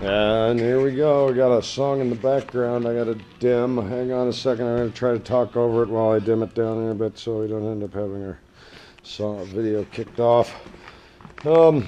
And here we go. We got a song in the background. I got to dim. Hang on a second. I'm going to try to talk over it while I dim it down here a bit so we don't end up having our song video kicked off. I'm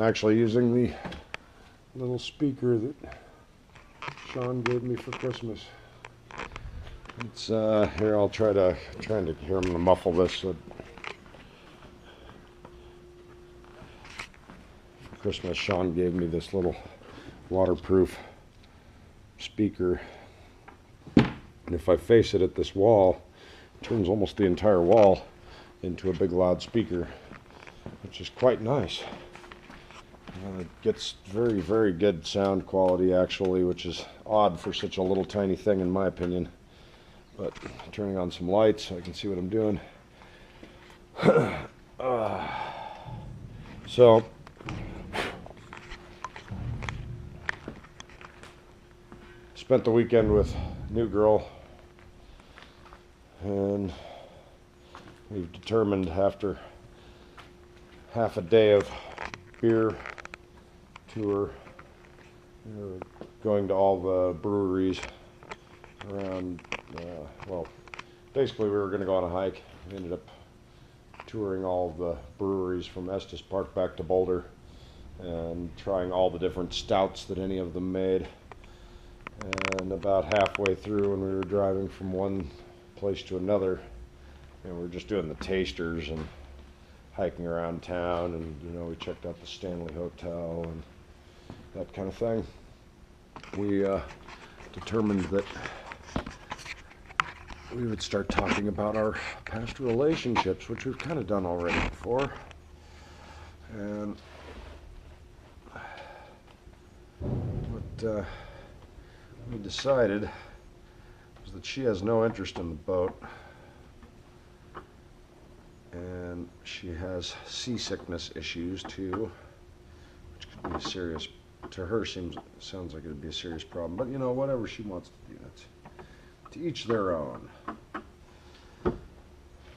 actually using the little speaker that Sean gave me for Christmas. It's here. I'll trying to hear. I'm going to muffle this. So Christmas, Sean gave me this little waterproof speaker, and if I face it at this wall, it turns almost the entire wall into a big loud speaker, which is quite nice. It gets very, very good sound quality actually, which is odd for such a little tiny thing in my opinion. But turning on some lights so I can see what I'm doing. So spent the weekend with new girl, and we've determined after half a day of beer tour, going to all the breweries around, well, basically we were going to go on a hike. We ended up touring all the breweries from Estes Park back to Boulder and trying all the different stouts that any of them made. And about halfway through, when we were driving from one place to another, we were just doing the tasters and hiking around town, and we checked out the Stanley Hotel and that kind of thing. We determined that we would start talking about our past relationships, which we've kind of done already before. And what we decided was that she has no interest in the boat, and she has seasickness issues too, which could be a serious, to her sounds like it'd be a serious problem, but whatever she wants to do, that's to each their own.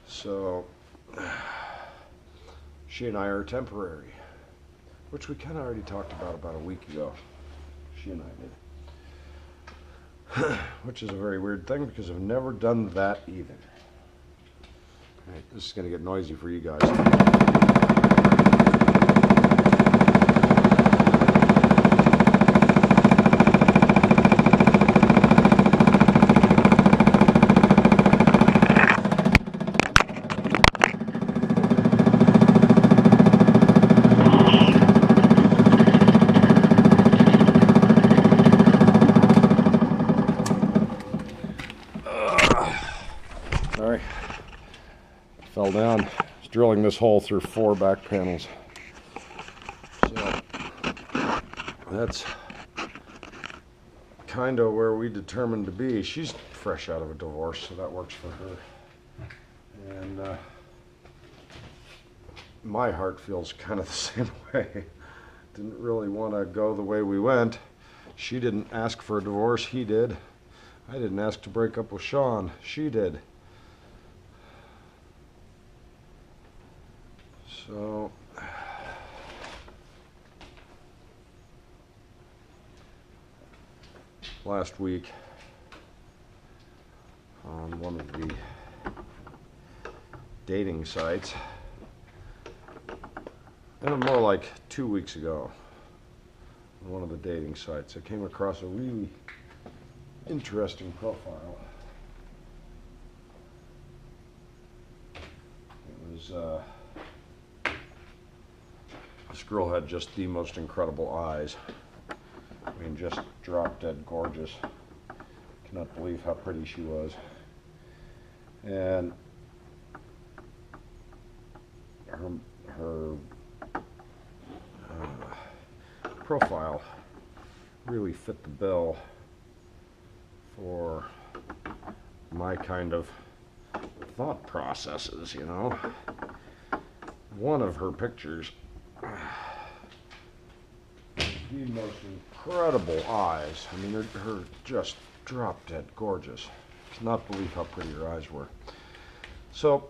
So she and I are temporary, which we kind of already talked about a week ago. She and I did. Which is a very weird thing because I've never done that either. All right, this is going to get noisy for you guys. Sorry, fell down. I was drilling this hole through 4 back panels. So that's kind of where we determined to be. She's fresh out of a divorce, so that works for her. And my heart feels kind of the same way. Didn't really want to go the way we went. She didn't ask for a divorce, he did. I didn't ask to break up with Sean, she did. So last week on one of the dating sites, and more like 2 weeks ago on one of the dating sites, I came across a really interesting profile. It was this girl had just the most incredible eyes. I mean, just drop dead gorgeous. Cannot believe how pretty she was. And her profile really fit the bill for my kind of thought processes, One of her pictures, the most incredible eyes. I mean, her just drop dead gorgeous. Cannot believe how pretty her eyes were. So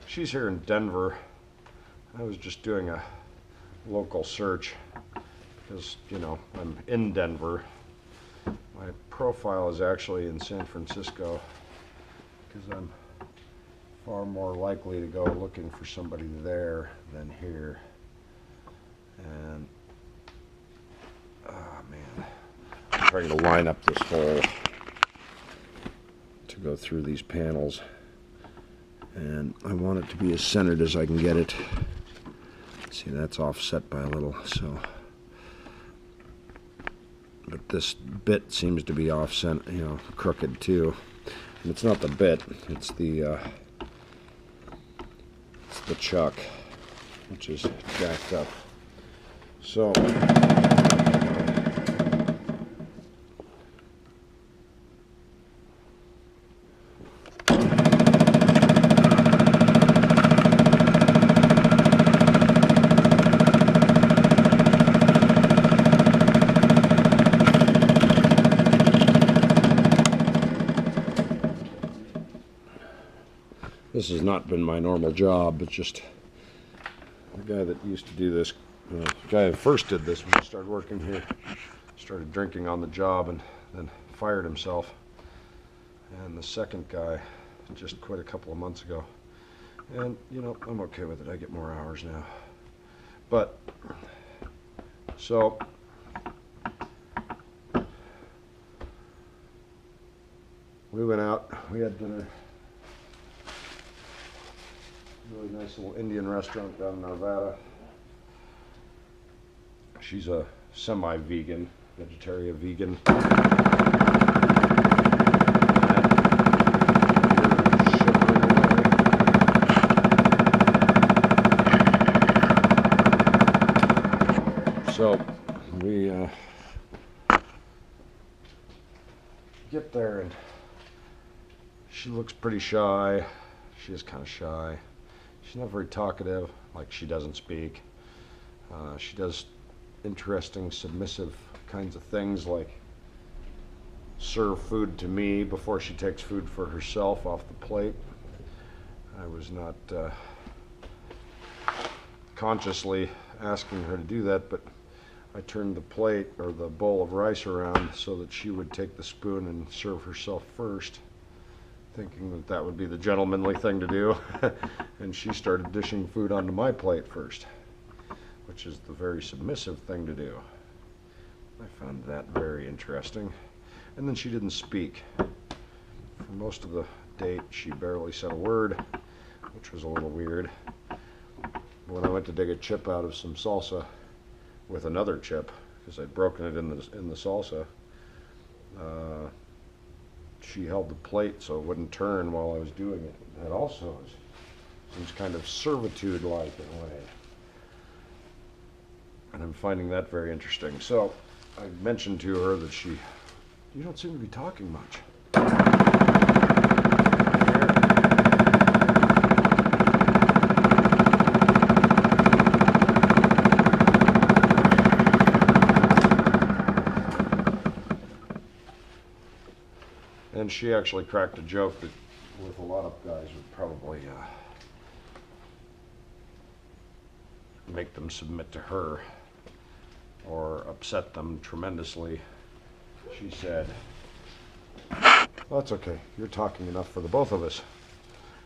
she's here in Denver. I was just doing a local search because, you know, I'm in Denver. My profile is actually in San Francisco because I'm far more likely to go looking for somebody there than here. And, oh man, I'm trying to line up this hole to go through these panels. And I want it to be as centered as I can get it. See, that's offset by a little, so. But this bit seems to be offset, you know, crooked too. And it's not the bit, it's the chuck, which is jacked up. So, this has not been my normal job, but just the guy that used to do this, the guy that first did this when he started working here, started drinking on the job and then fired himself. And the second guy just quit a couple of months ago. And, you know, I'm okay with it. I get more hours now. But, so, we went out, we had dinner. Really nice little Indian restaurant down in Arvada. She's a semi-vegan, vegetarian vegan. So we get there and she looks pretty shy. She is kind of shy. She's not very talkative, like she doesn't speak. She does interesting, submissive kinds of things, like serve food to me before she takes food for herself off the plate. I was not consciously asking her to do that, but I turned the plate or the bowl of rice around so that she would take the spoon and serve herself first, thinking that that would be the gentlemanly thing to do. And she started dishing food onto my plate first, which is the very submissive thing to do. I found that very interesting. And then she didn't speak. For most of the date, she barely said a word, which was a little weird. When I went to dig a chip out of some salsa with another chip, because I'd broken it in the salsa, she held the plate so it wouldn't turn while I was doing it. That also seems kind of servitude-like in a way. And I'm finding that very interesting. So I mentioned to her that you don't seem to be talking much. And she actually cracked a joke that with a lot of guys would probably make them submit to her or upset them tremendously. She said, well, that's okay, you're talking enough for the both of us,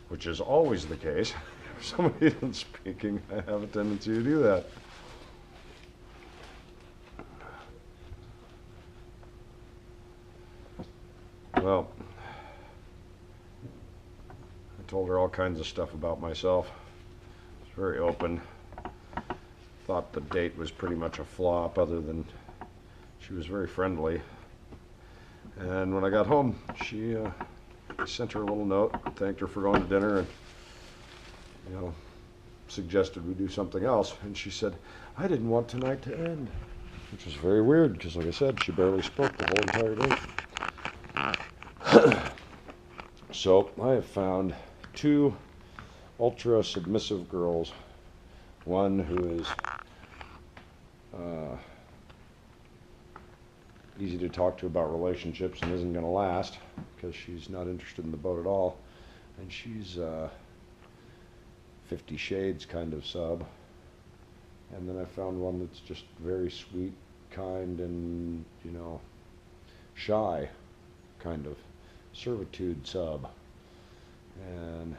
which is always the case. If somebody isn't speaking, I have a tendency to do that. Well, I told her all kinds of stuff about myself. I was very open. Thought the date was pretty much a flop, other than she was very friendly. And when I got home, I sent her a little note, thanked her for going to dinner, and, you know, suggested we do something else. And she said, I didn't want tonight to end, which was very weird, because like I said, she barely spoke the whole entire day. So I have found two ultra submissive girls. One who is easy to talk to about relationships and isn't going to last because she's not interested in the boat at all. And she's 50 Shades kind of sub. And then I found one that's just very sweet, kind and, you know, shy kind of servitude sub. And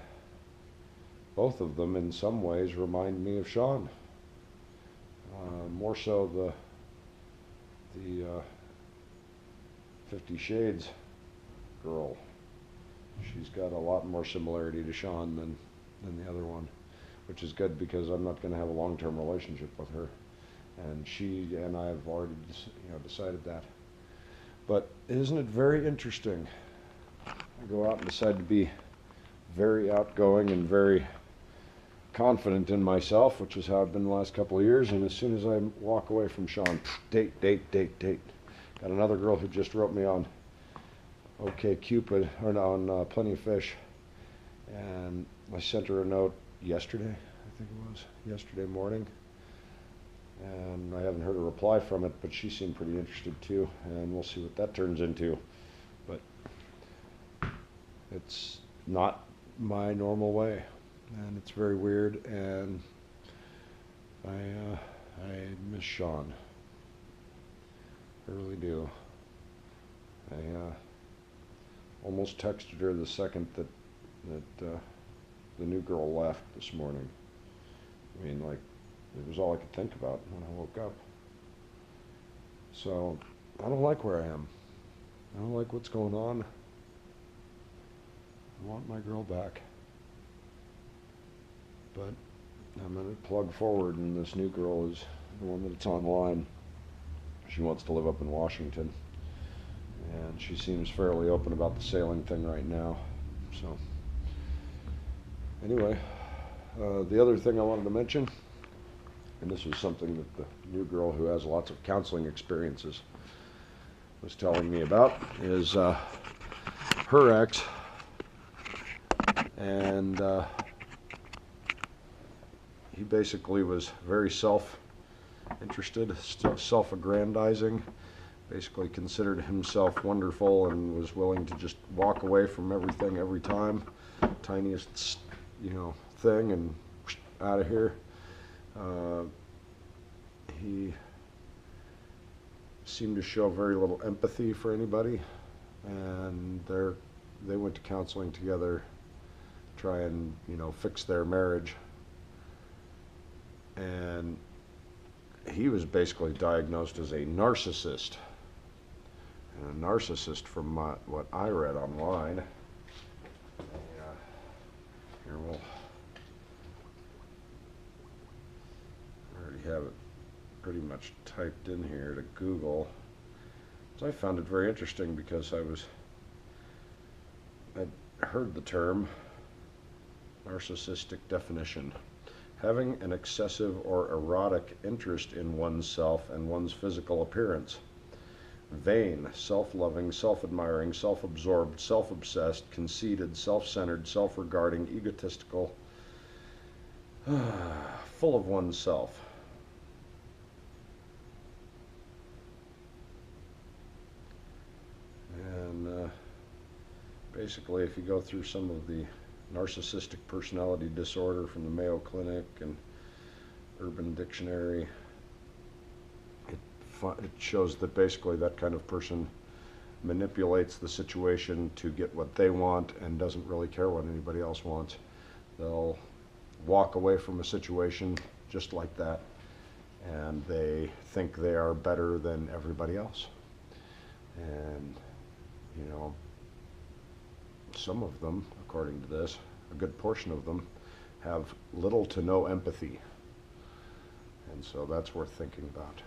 both of them in some ways remind me of Sean. More so the 50 Shades girl. She's got a lot more similarity to Sean than the other one, which is good because I'm not going to have a long-term relationship with her, and she and I have already decided that. But isn't it very interesting? I go out and decide to be very outgoing and very confident in myself, which is how I've been the last couple of years, and as soon as I walk away from Sean, date. Got another girl who just wrote me on OkCupid, or on Plenty of Fish, and I sent her a note yesterday, I think it was, yesterday morning, and I haven't heard a reply from it, but she seemed pretty interested too, and we'll see what that turns into. But it's not my normal way, and it's very weird, and I miss Sean. I really do. I almost texted her the second that the new girl left this morning. I mean, like, it was all I could think about when I woke up. So, I don't like where I am. I don't like what's going on. I want my girl back. But I'm going to plug forward, and this new girl is the one that's online. She wants to live up in Washington, and she seems fairly open about the sailing thing right now. So anyway, the other thing I wanted to mention, and this was something that the new girl who has lots of counseling experiences was telling me about, is her ex, and he basically was very self-interested, self-aggrandizing, basically considered himself wonderful and was willing to just walk away from everything every time, tiniest, thing, and out of here. He seemed to show very little empathy for anybody, and they went to counseling together, try and fix their marriage, and he was basically diagnosed as a narcissist. And a narcissist, from what I read online, here I already have it pretty much typed in here to Google. So I found it very interesting because I'd heard the term narcissistic definition: having an excessive or erotic interest in oneself and one's physical appearance. Vain, self-loving, self-admiring, self-absorbed, self-obsessed, conceited, self-centered, self-regarding, egotistical, full of oneself. And basically, if you go through some of the narcissistic personality disorder from the Mayo Clinic and Urban Dictionary, it shows that basically that kind of person manipulates the situation to get what they want and doesn't really care what anybody else wants. They'll walk away from a situation just like that, and they think they are better than everybody else. And some of them, according to this, a good portion of them, have little to no empathy. And so that's worth thinking about.